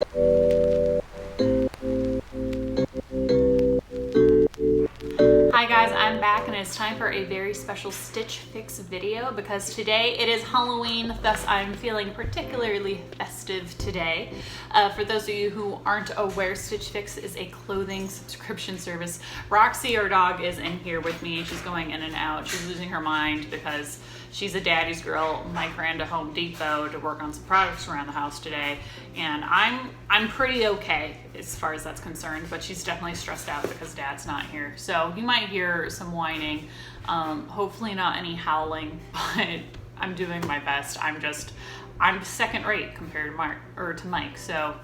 Hi guys, I'm back and it's time for a very special Stitch Fix video because today it is Halloween, thus I'm feeling particularly festive today. For those of you who aren't aware, Stitch Fix is a clothing subscription service. Roxy, our dog, is in here with me. She's going in and out. She's losing her mind because she's a daddy's girl. Mike ran to Home Depot to work on some products around the house today, and I'm pretty okay as far as that's concerned, but she's definitely stressed out because dad's not here. So you might hear some whining, hopefully not any howling, but I'm doing my best. I'm second rate compared to Mike, so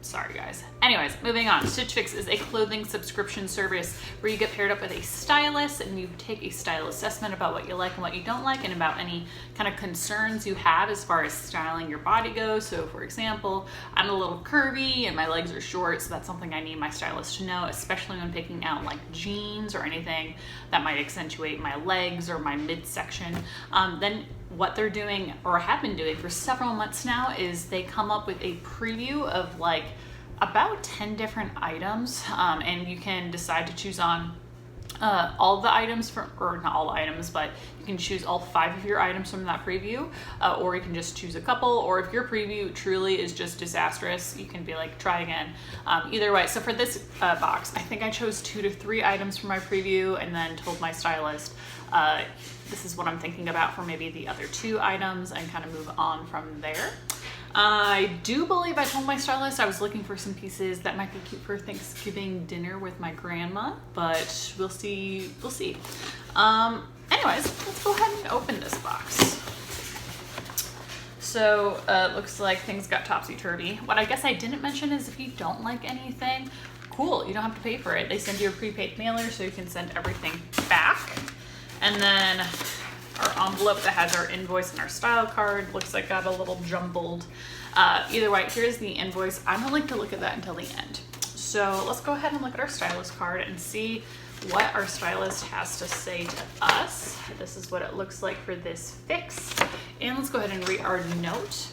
sorry guys. Anyways, moving on. Stitch Fix is a clothing subscription service where you get paired up with a stylist and you take a style assessment about what you like and what you don't like and about any kind of concerns you have as far as styling your body goes. So for example, I'm a little curvy and my legs are short, so that's something I need my stylist to know, especially when picking out like jeans or anything that might accentuate my legs or my midsection. Then what they're doing, or have been doing for several months now, is they come up with a preview of like about 10 different items, and you can decide to choose on all the items from, or not all the items, but you can choose all 5 of your items from that preview, or you can just choose a couple, or if your preview truly is just disastrous, you can be like, try again. Either way, so for this box, I think I chose 2 to 3 items from my preview and then told my stylist, this is what I'm thinking about for maybe the other 2 items, and kind of move on from there. I do believe I told my stylist I was looking for some pieces that might be cute for Thanksgiving dinner with my grandma, but we'll see. Anyways, let's go ahead and open this box. So looks like things got topsy-turvy. What I guess I didn't mention is if you don't like anything, cool, you don't have to pay for it. They send you a prepaid mailer so you can send everything back. And then our envelope that has our invoice and our style card looks like got a little jumbled. Either way, here's the invoice. I don't like to look at that until the end. So let's go ahead and look at our stylist card and see what our stylist has to say to us. This is what it looks like for this fix. And let's go ahead and read our note.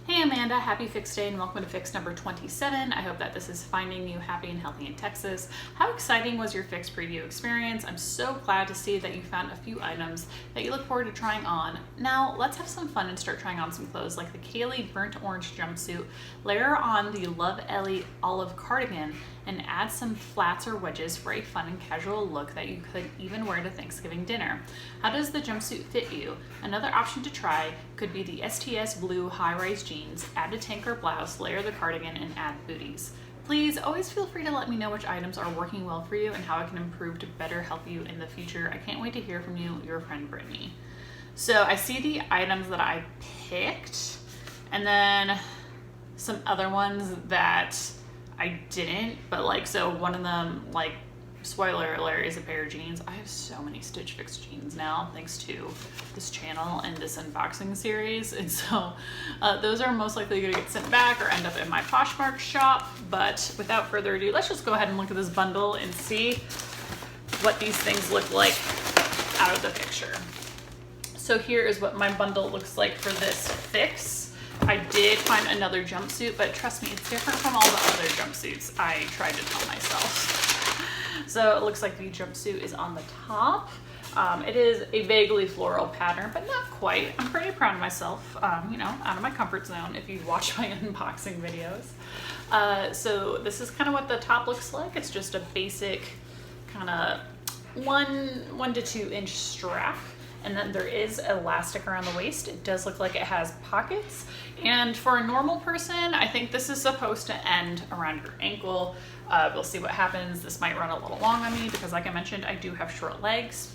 Hey Amanda, happy Fix Day and welcome to Fix number 27. I hope that this is finding you happy and healthy in Texas. How exciting was your Fix preview experience? I'm so glad to see that you found a few items that you look forward to trying on. Now let's have some fun and start trying on some clothes like the Kaylee burnt orange jumpsuit, layer on the Love Ellie olive cardigan, and add some flats or wedges for a fun and casual look that you could even wear to Thanksgiving dinner. How does the jumpsuit fit you? Another option to try could be the STS blue high-rise jeans. Add a tank or blouse, layer the cardigan, and add booties. Please always feel free to let me know which items are working well for you and how I can improve to better help you in the future. I can't wait to hear from you, your friend Brittany. So I see the items that I picked and then some other ones that I didn't, but like, so one of them, like, spoiler alert, is a pair of jeans. I have so many Stitch Fix jeans now thanks to this channel and this unboxing series, and so those are most likely going to get sent back or end up in my Poshmark shop. But without further ado, let's just go ahead and look at this bundle and see what these things look like out of the picture. So here is what my bundle looks like for this fix. I did find another jumpsuit, but trust me, it's different from all the other jumpsuits, I tried to tell myself. So it looks like the jumpsuit is on the top. It is a vaguely floral pattern, but not quite. I'm pretty proud of myself, you know, out of my comfort zone if you watch my unboxing videos. So this is kind of what the top looks like. It's just a basic kind of 1 to 2 inch strap. And then there is elastic around the waist. It does look like it has pockets. And for a normal person, I think this is supposed to end around your ankle. We'll see what happens. This might run a little long on me because, like I mentioned, I do have short legs.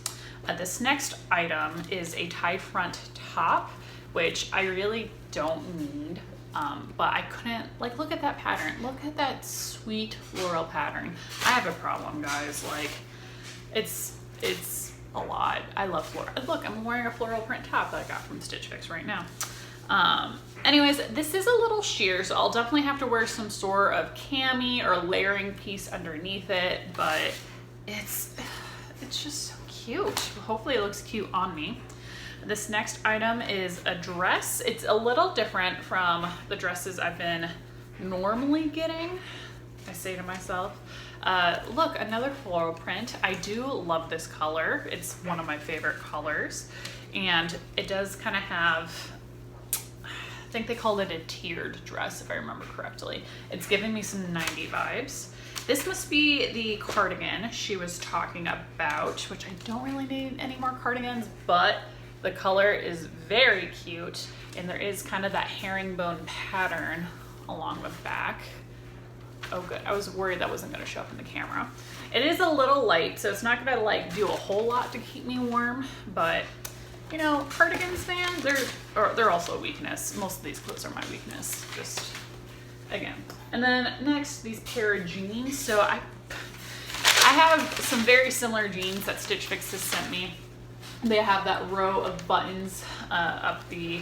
This next item is a tie front top, which I really don't need. But I couldn't, like, look at that pattern. Look at that sweet floral pattern. I have a problem, guys. Like, it's a lot. I love floral. Look, I'm wearing a floral print top that I got from Stitch Fix right now. Anyways, this is a little sheer, so I'll definitely have to wear some sort of cami or layering piece underneath it, but it's just so cute. Hopefully it looks cute on me. This next item is a dress. It's a little different from the dresses I've been normally getting, I say to myself. Look, another floral print. I do love this color. It's one of my favorite colors. And it does kind of have, I think they called it a tiered dress, if I remember correctly. It's giving me some 90 vibes. This must be the cardigan she was talking about, which I don't really need any more cardigans, but the color is very cute. And there is kind of that herringbone pattern along the back. Oh good, I was worried that wasn't gonna show up in the camera. It is a little light, so it's not gonna like do a whole lot to keep me warm, but you know, cardigans, man, they're also a weakness. Most of these clothes are my weakness, just again. And then next, these pair of jeans. So I have some very similar jeans that Stitch Fix has sent me. They have that row of buttons up the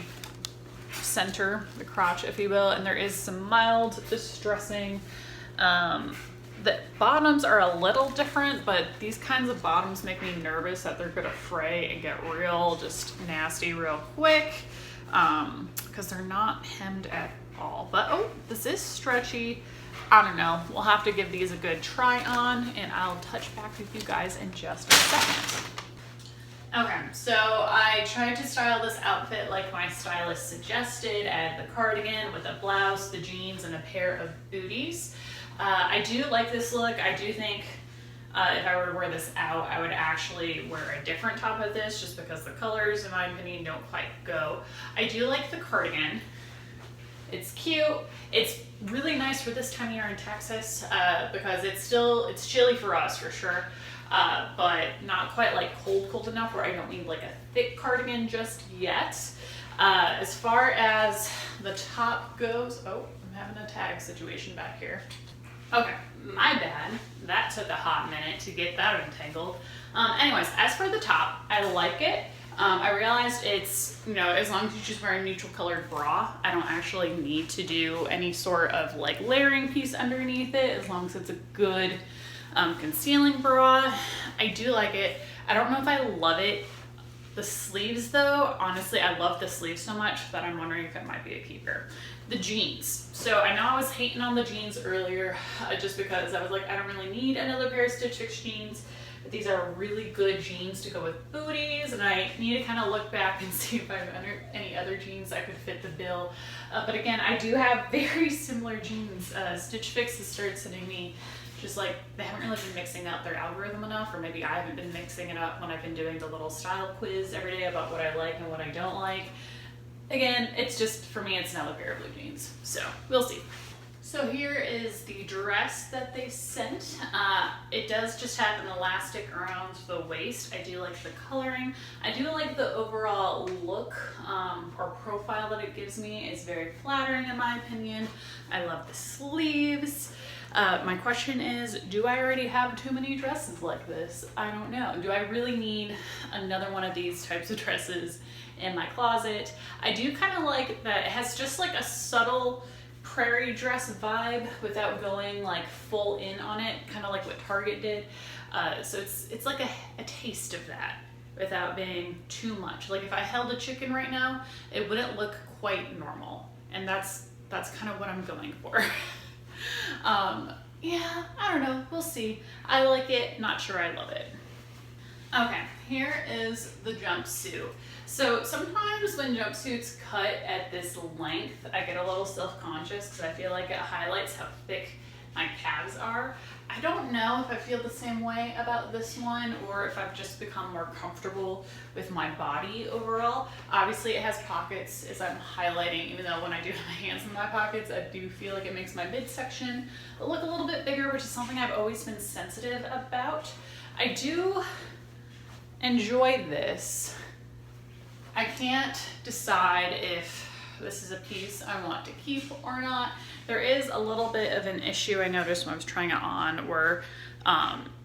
center, the crotch, if you will, and there is some mild distressing. The bottoms are a little different, but these kinds of bottoms make me nervous that they're gonna fray and get real just nasty real quick, because they're not hemmed at all. But oh, this is stretchy. I don't know, we'll have to give these a good try on, and I'll touch back with you guys in just a second. Okay, so I tried to style this outfit like my stylist suggested. I had the cardigan with a blouse, the jeans, and a pair of booties. I do like this look. I do think if I were to wear this out, I would actually wear a different top of this just because the colors, in my opinion, don't quite go. I do like the cardigan. It's cute. It's really nice for this time of year in Texas because it's chilly for us for sure. But not quite like cold enough where I don't need like a thick cardigan just yet. As far as the top goes, oh, I'm having a tag situation back here. Okay, my bad. That took a hot minute to get that untangled. Anyways, as for the top, I like it. I realized it's, you know, as long as you just wear a neutral colored bra, I don't actually need to do any sort of like layering piece underneath it, as long as it's a good concealing bra. I do like it. I don't know if I love it. The sleeves though, honestly, I love the sleeves so much that I'm wondering if it might be a keeper. The jeans. So I know I was hating on the jeans earlier just because I was like, I don't really need another pair of Stitch Fix jeans. But these are really good jeans to go with booties, and I need to kind of look back and see if I have any other jeans that could fit the bill. But again, I do have very similar jeans. Stitch Fix has started sending me just like, they haven't really been mixing up their algorithm enough, or maybe I haven't been mixing it up when I've been doing the little style quiz every day about what I like and what I don't like. Again, it's just, for me, it's another pair of blue jeans, so we'll see. So here is the dress that they sent. It does just have an elastic around the waist. I do like the coloring. I do like the overall look or profile that it gives me. It's very flattering in my opinion. I love the sleeves. My question is, do I already have too many dresses like this? I don't know. Do I really need another one of these types of dresses in my closet? I do kind of like that it has just like a subtle prairie dress vibe without going like full in on it, kind of like what Target did. So it's like a taste of that without being too much. Like if I held a chicken right now, it wouldn't look quite normal. And that's kind of what I'm going for. Yeah, I don't know, we'll see. I like it, not sure I love it. Okay, here is the jumpsuit. So sometimes when jumpsuits cut at this length, I get a little self-conscious because I feel like it highlights how thick my calves are. I don't know if I feel the same way about this one or if I've just become more comfortable with my body overall. Obviously it has pockets as I'm highlighting, even though when I do have my hands in my pockets, I do feel like it makes my midsection look a little bit bigger, which is something I've always been sensitive about. I do enjoy this. I can't decide if this is a piece I want to keep or not. There is a little bit of an issue I noticed when I was trying it on where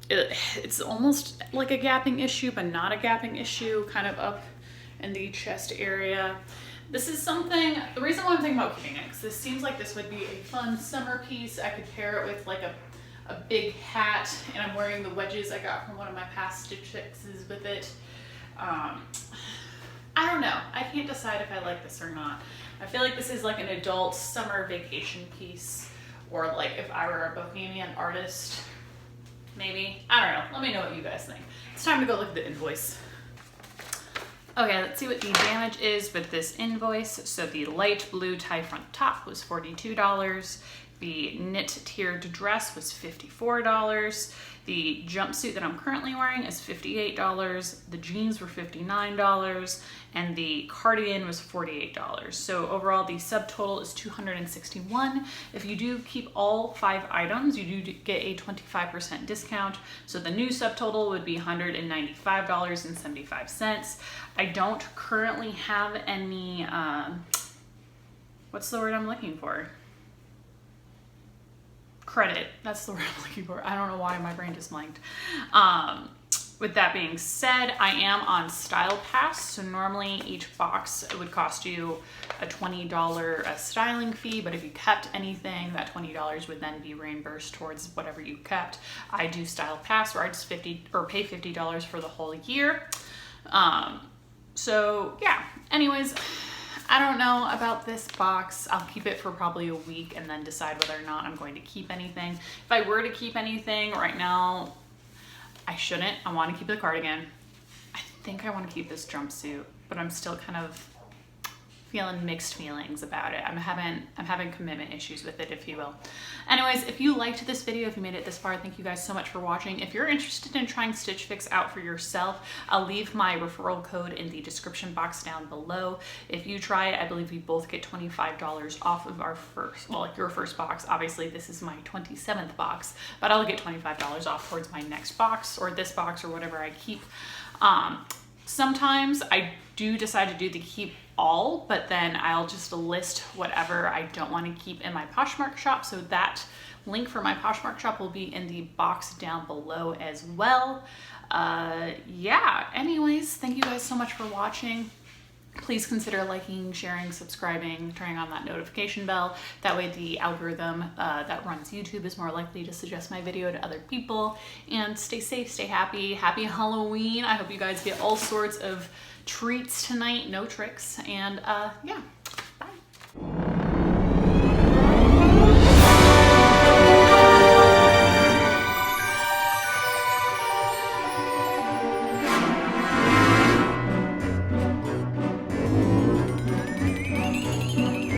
it's almost like a gapping issue, but not a gapping issue, kind of up in the chest area. This is something, the reason why I'm thinking about keeping it, because this seems like this would be a fun summer piece. I could pair it with like a big hat, and I'm wearing the wedges I got from one of my past Stitch Fixes with it. I don't know. I can't decide if I like this or not. I feel like this is like an adult summer vacation piece. or like if I were a bohemian artist, maybe. I don't know. Let me know what you guys think. It's time to go look at the invoice. Okay, let's see what the damage is with this invoice. So the light blue tie front top was $42. The knit tiered dress was $54. The jumpsuit that I'm currently wearing is $58. The jeans were $59. And the cardigan was $48. So overall, the subtotal is $261. If you do keep all 5 items, you do get a 25% discount. So the new subtotal would be $195.75. I don't currently have any, what's the word I'm looking for? Credit. That's the word I'm looking for. I don't know why my brain just blanked. With that being said, I am on Style Pass. So normally each box would cost you a $20 styling fee, but if you kept anything, that $20 would then be reimbursed towards whatever you kept. I do Style Pass where I just pay $50 for the whole year. So yeah, anyways, I don't know about this box. I'll keep it for probably a week and then decide whether or not I'm going to keep anything. If I were to keep anything right now, I shouldn't. I want to keep the cardigan. I think I want to keep this jumpsuit, but I'm still kind of feeling mixed feelings about it. I'm having commitment issues with it, if you will. Anyways, if you liked this video, if you made it this far, thank you guys so much for watching. If you're interested in trying Stitch Fix out for yourself, I'll leave my referral code in the description box down below. If you try it, I believe we both get $25 off of our first, well, like your first box. Obviously, this is my 27th box, but I'll get $25 off towards my next box or this box or whatever I keep. Sometimes I do decide to do the keep all, but then I'll just list whatever I don't want to keep in my Poshmark shop. So that link for my Poshmark shop will be in the box down below as well. Yeah, anyways, thank you guys so much for watching. Please consider liking, sharing, subscribing, turning on that notification bell. That way the algorithm that runs YouTube is more likely to suggest my video to other people. And stay safe, stay happy. Happy Halloween. I hope you guys get all sorts of treats tonight, no tricks. And yeah.